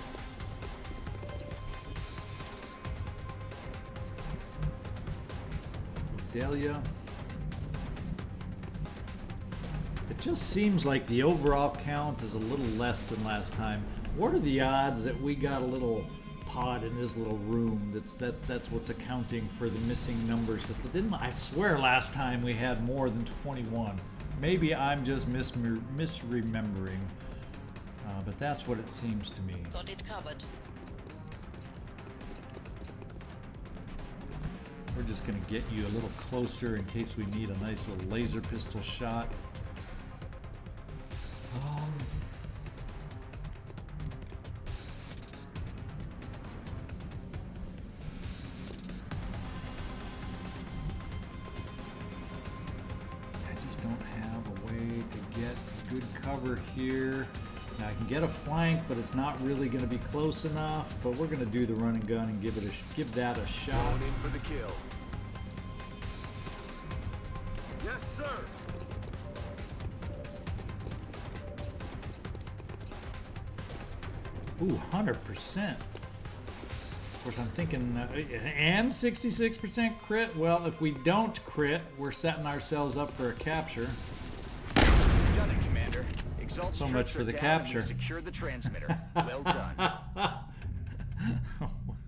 Delia. It just seems like the overall count is a little less than last time. What are the odds that we got a little pod in this little room that's what's accounting for the missing numbers? Because didn't I swear last time we had more than 21? Maybe I'm just misremembering, but that's what it seems to me. Got it covered. We're just going to get you a little closer in case we need a nice little laser pistol shot. I just don't have a way to get good cover here. Now I can get a flank, but it's not really going to be close enough. But we're going to do the run and gun and give that a shot. Going in for the kill. Yes, sir. Ooh, 100%. Of course, I'm thinking, and 66% crit? Well, if we don't crit, we're setting ourselves up for a capture. Done it, Commander. Exalt's So much troops for are the down capture. and we secured the transmitter. Well done.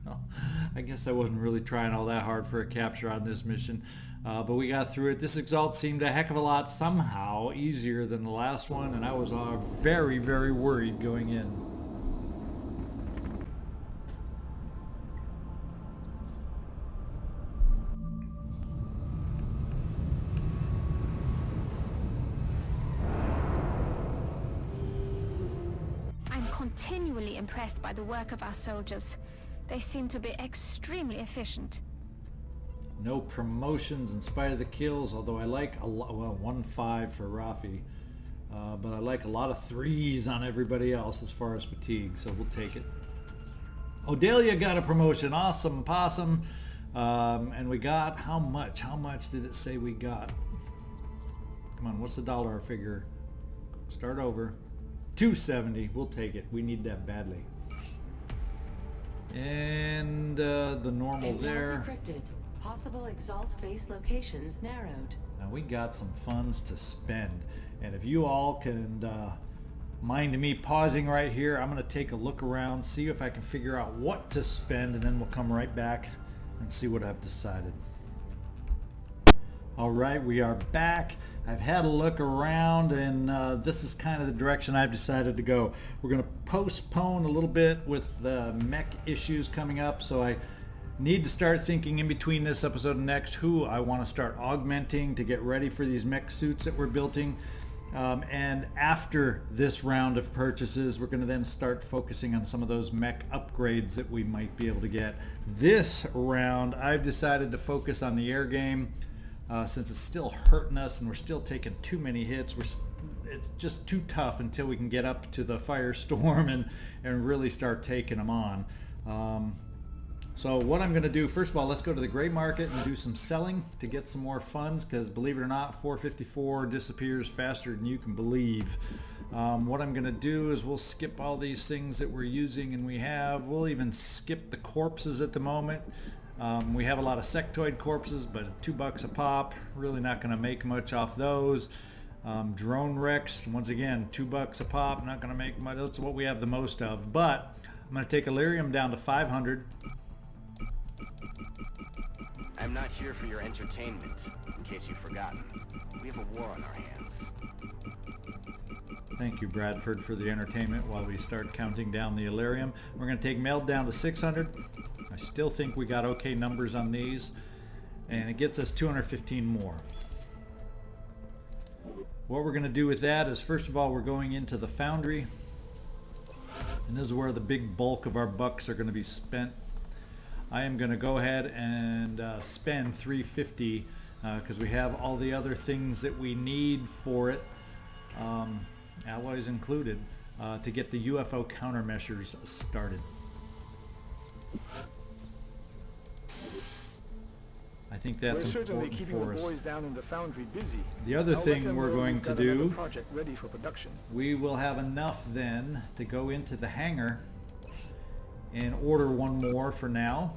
Well, I guess I wasn't really trying all that hard for a capture on this mission. But we got through it. This Exalt seemed a heck of a lot somehow easier than the last one, and I was very, very worried going in. I'm continually impressed by the work of our soldiers. They seem to be extremely efficient. No promotions in spite of the kills, although I like a lot, well, 1-5 for Rafi, but I like a lot of 3s on everybody else as far as fatigue, so we'll take it. Odelia got a promotion, awesome possum, and we got, how much did it say we got? Come on, what's the dollar figure? Start over. 270. We'll take it. We need that badly. And the normal Intel there. decrypted. Possible Exalt base locations narrowed. Now we got some funds to spend. And if you all can mind me pausing right here, I'm going to take a look around, see if I can figure out what to spend, and then we'll come right back and see what I've decided. Alright, we are back. I've had a look around, and this is kind of the direction I've decided to go. We're going to postpone a little bit with the mech issues coming up, so I need to start thinking in between this episode and next who I want to start augmenting to get ready for these mech suits that we're building. And after this round of purchases, we're going to then start focusing on some of those mech upgrades that we might be able to get. This round, I've decided to focus on the air game since it's still hurting us and we're still taking too many hits. It's just too tough until we can get up to the firestorm and really start taking them on. So what I'm going to do, first of all, let's go to the gray market and do some selling to get some more funds, because believe it or not, 454 disappears faster than you can believe. What I'm going to do is we'll skip all these things that we're using and we'll even skip the corpses at the moment. We have a lot of sectoid corpses, but $2 a pop, really not going to make much off those. Drone wrecks, once again, $2 a pop, not going to make much. That's what we have the most of, but I'm going to take Illyrium down to 500. I'm not here for your entertainment, in case you've forgotten. We have a war on our hands. Thank you, Bradford, for the entertainment while we start counting down the Illyrium. We're going to take Meld down to 600. I still think we got okay numbers on these, and it gets us 215 more. What we're going to do with that is, first of all, we're going into the foundry, and this is where the big bulk of our bucks are going to be spent. I am going to go ahead and spend 350 because we have all the other things that we need for it, alloys included, to get the UFO countermeasures started. I think that's We're certainly important keeping for the us. boys down in the foundry busy. The other I'll thing let them we're know going we've to got another do, project ready for production. we will have enough then to go into the hangar and order one more for now,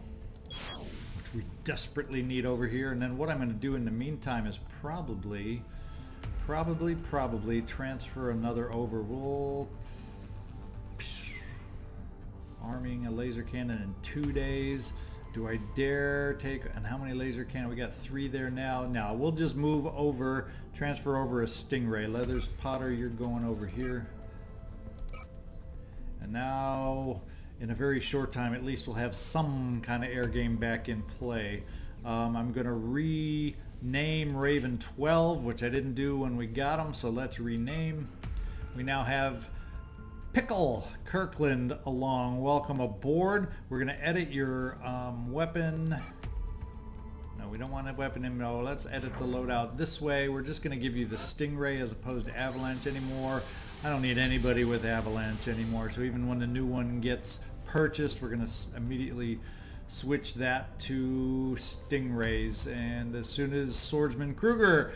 which we desperately need over here. And then what I'm going to do in the meantime is probably transfer another over. We'll arming a laser cannon in 2 days. Do I dare take, and how many laser cannons? We got 3 there now. Now we'll just move over, transfer over a Stingray. Leathers, Potter, you're going over here. And now, in a very short time, at least we'll have some kind of air game back in play. I'm going to rename Raven 12, which I didn't do when we got him, so let's rename. We now have Pickle Kirkland along. Welcome aboard. We're going to edit your weapon. No, we don't want a weapon info. Let's edit the loadout this way. We're just going to give you the Stingray as opposed to Avalanche anymore. I don't need anybody with Avalanche anymore, so even when the new one gets purchased, we're going to immediately switch that to Stingrays. And as soon as Swordsman Kruger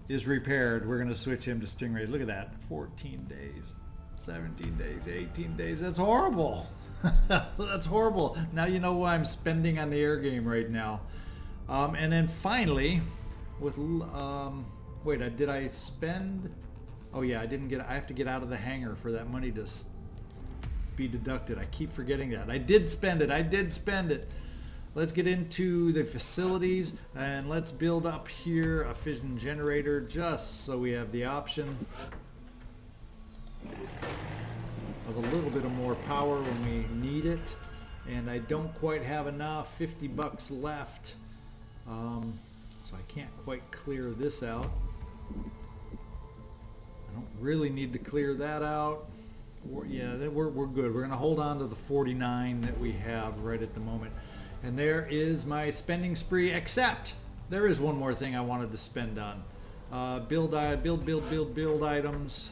is repaired, we're going to switch him to Stingrays. Look at that, 14 days, 17 days, 18 days. That's horrible. That's horrible. Now you know why I'm spending on the air game right now. And then finally, with wait, did I spend? Oh yeah, I have to get out of the hangar for that money to be deducted. I keep forgetting that. I did spend it. Let's get into the facilities and let's build up here a fission generator just so we have the option of a little bit of more power when we need it. And I don't quite have enough, $50 left. So I can't quite clear this out. I don't really need to clear that out. Yeah, we're good. We're going to hold on to the 49 that we have right at the moment. And there is my spending spree, except there is one more thing I wanted to spend on. Build items.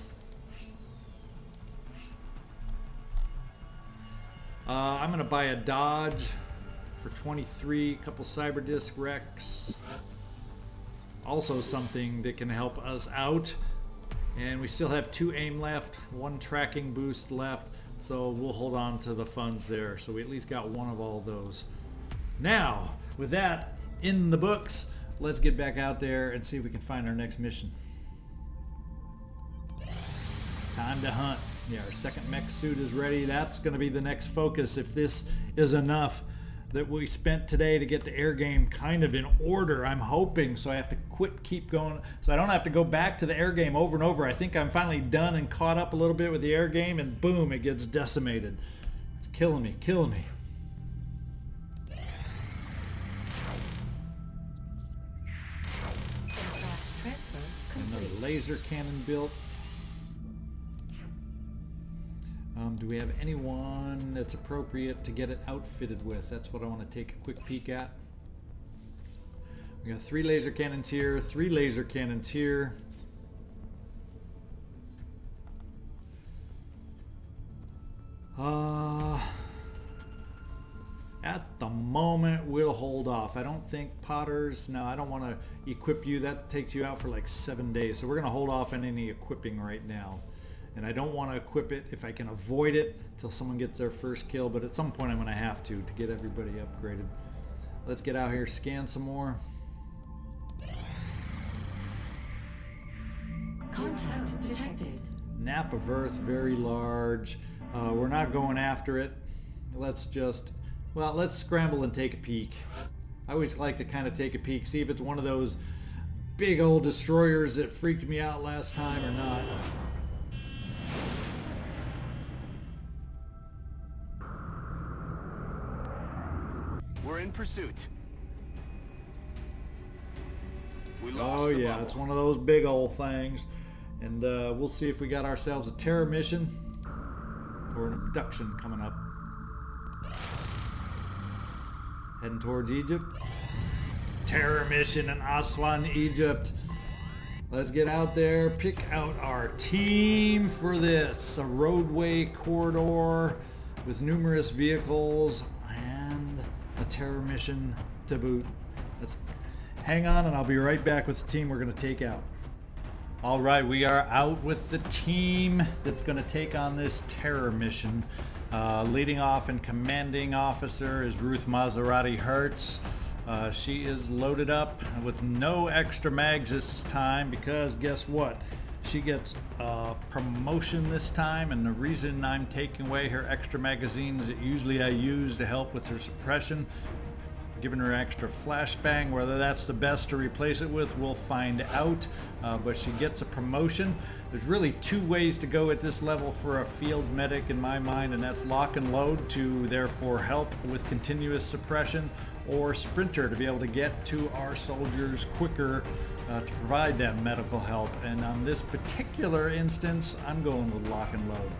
I'm going to buy a Dodge for 23, a couple Cyberdisc Rex. Also something that can help us out And we still have 2 aim left, 1 tracking boost left, so we'll hold on to the funds there. So we at least got 1 of all those. Now, with that in the books, let's get back out there and see if we can find our next mission. Time to hunt. Yeah, our second mech suit is ready. That's going to be the next focus. If this is enough that we spent today to get the air game kind of in order, I'm hoping, so I have to keep going, so I don't have to go back to the air game over and over. I think I'm finally done and caught up a little bit with the air game, and boom, it gets decimated. It's killing me, killing me. Another laser cannon built. Do we have anyone that's appropriate to get it outfitted with? That's what I want to take a quick peek at. We got 3 laser cannons here, 3 laser cannons here. At the moment, we'll hold off. I don't think Potters, no, I don't want to equip you. That takes you out for like 7 days. So we're going to hold off on any equipping right now. And I don't want to equip it if I can avoid it until someone gets their first kill, but at some point I'm going to have to get everybody upgraded. Let's get out here, scan some more. Contact detected. Nap of Earth, very large. We're not going after it. Let's just, well, let's scramble and take a peek. I always like to kind of take a peek, see if it's one of those big old destroyers that freaked me out last time or not. We're in pursuit. We lost Oh the yeah, bubble. it's one of those big old things. And we'll see if we got ourselves a terror mission or an abduction coming up. Heading towards Egypt. Terror mission in Aswan, Egypt. Let's get out there, pick out our team for this. A roadway corridor with numerous vehicles and a terror mission to boot. Let's hang on and I'll be right back with the team we're going to take out. All right, we are out with the team that's going to take on this terror mission. Leading off and commanding officer is Ruth Maserati Hertz. She is loaded up with no extra mags this time because guess what? She gets a promotion this time, and the reason I'm taking away her extra magazines that usually I use to help with her suppression, giving her extra flashbang, whether that's the best to replace it with, we'll find out, but she gets a promotion. There's really 2 ways to go at this level for a field medic in my mind, and that's lock and load to therefore help with continuous suppression, or sprinter to be able to get to our soldiers quicker to provide them medical help. And on this particular instance, I'm going with lock and load.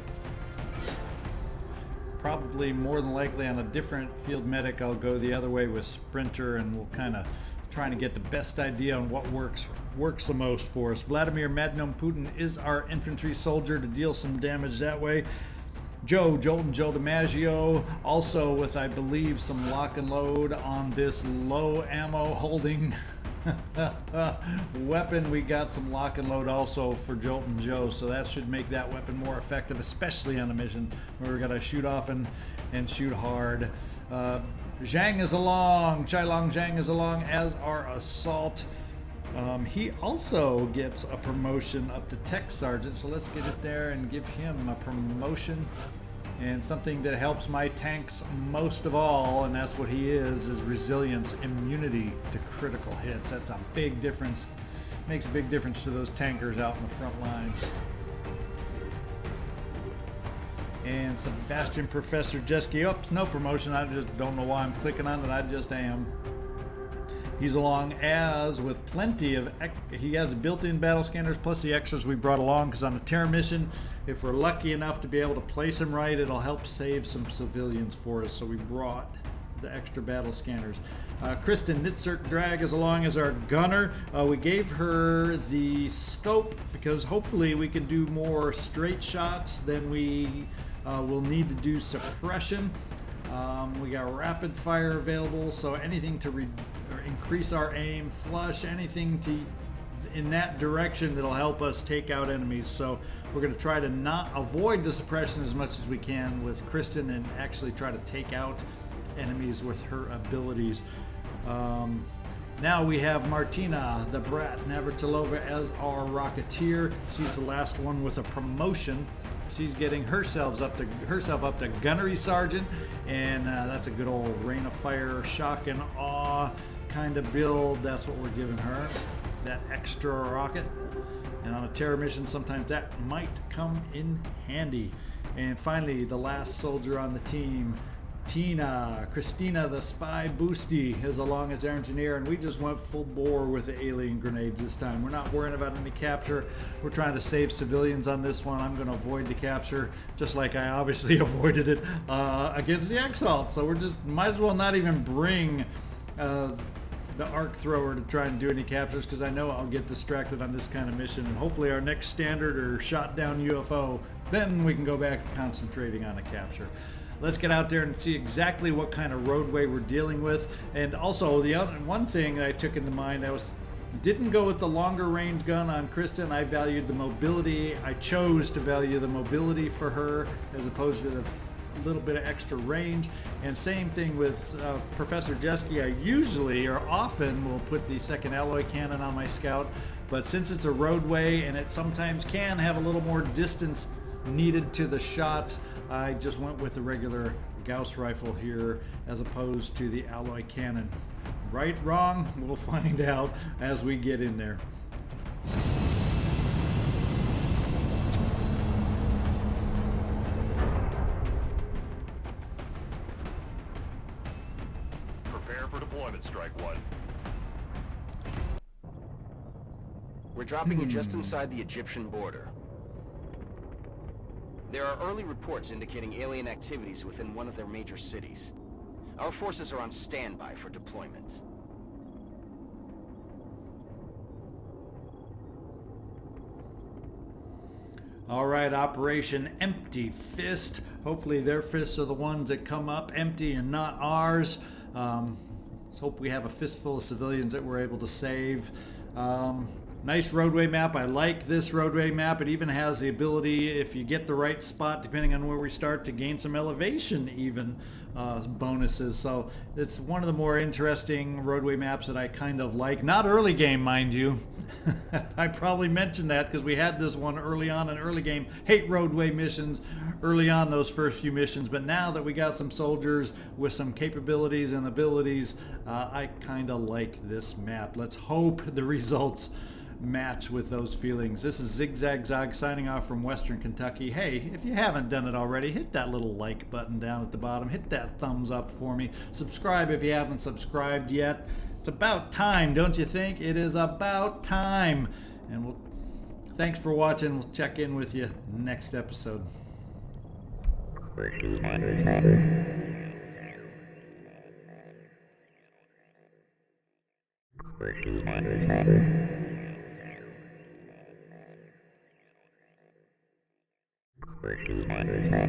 Probably more than likely on a different field medic I'll go the other way with sprinter, and we'll kind of trying to get the best idea on what works the most for us. Vladimir Madnom Putin is our infantry soldier to deal some damage that way. Joe DiMaggio also with, I believe, some lock and load on this low ammo holding weapon. We got some lock and load also for Jolton Joe, so that should make that weapon more effective, especially on a mission where we're gonna shoot off and shoot hard. Zhang is along, Chailong Zhang is along as our assault. He also gets a promotion up to tech sergeant, so let's get it there and give him a promotion. And something that helps my tanks most of all, and that's what he is resilience, immunity to critical hits. That's a big difference, makes a big difference to those tankers out in the front lines. And Sebastian Professor Jeski, oops, no promotion, I just don't know why I'm clicking on it, I just am. He's along as with plenty of, he has built-in battle scanners plus the extras we brought along, because on a terror mission, if we're lucky enough to be able to place him right, it'll help save some civilians for us, so we brought the extra battle scanners. Kristen Nitzert Drag is along as our gunner. We gave her the scope because hopefully we can do more straight shots than we will need to do suppression. We got rapid fire available, so anything to increase our aim, flush, anything to in that direction that'll help us take out enemies. So we're going to try to not avoid the suppression as much as we can with Kristen and actually try to take out enemies with her abilities. Now we have Martina, the Brat Navratilova, as our Rocketeer. She's the last one with a promotion. She's getting herself up to Gunnery Sergeant, and that's a good old Rain of Fire, Shock and Awe kind of build. That's what we're giving her, that extra rocket. And on a terror mission, sometimes that might come in handy. And finally, the last soldier on the team, Christina the Spy Boosty, is along as our engineer, and we just went full bore with the alien grenades this time. We're not worrying about any capture. We're trying to save civilians on this one. I'm going to avoid the capture, just like I obviously avoided it against the Exalt. So we're just, might as well not even bring the arc thrower to try and do any captures, because I know I'll get distracted on this kind of mission, and hopefully our next standard or shot down UFO, then we can go back to concentrating on a capture. Let's get out there and see exactly what kind of roadway we're dealing with. And also, the other one thing I took into mind, didn't go with the longer range gun on Kristen. I valued the mobility. I chose to value the mobility for her as opposed to the little bit of extra range. And same thing with Professor Jeske. I usually or often will put the second alloy cannon on my Scout, but since it's a roadway and it sometimes can have a little more distance needed to the shots, I just went with the regular Gauss rifle here as opposed to the alloy cannon. Right, wrong, we'll find out as we get in there. Prepare for deployment, Strike One. We're dropping you just inside the Egyptian border. There are early reports indicating alien activities within one of their major cities. Our forces are on standby for deployment. All right, Operation Empty Fist. Hopefully their fists are the ones that come up empty and not ours. Let's hope we have a fistful of civilians that we're able to save. Nice roadway map. I like this roadway map. It even has the ability, if you get the right spot, depending on where we start, to gain some elevation even bonuses. So it's one of the more interesting roadway maps that I kind of like. Not early game, mind you. I probably mentioned that because we had this one early on in early game. Hate roadway missions early on, those first few missions. But now that we got some soldiers with some capabilities and abilities, I kind of like this map. Let's hope the results match with those feelings. This is ZigZagZog signing off from Western Kentucky. Hey, if you haven't done it already, hit that little like button down at the bottom. Hit that thumbs up for me. Subscribe if you haven't subscribed yet. It's about time, don't you think? It is about time. And thanks for watching. We'll check in with you next episode. Thank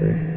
you.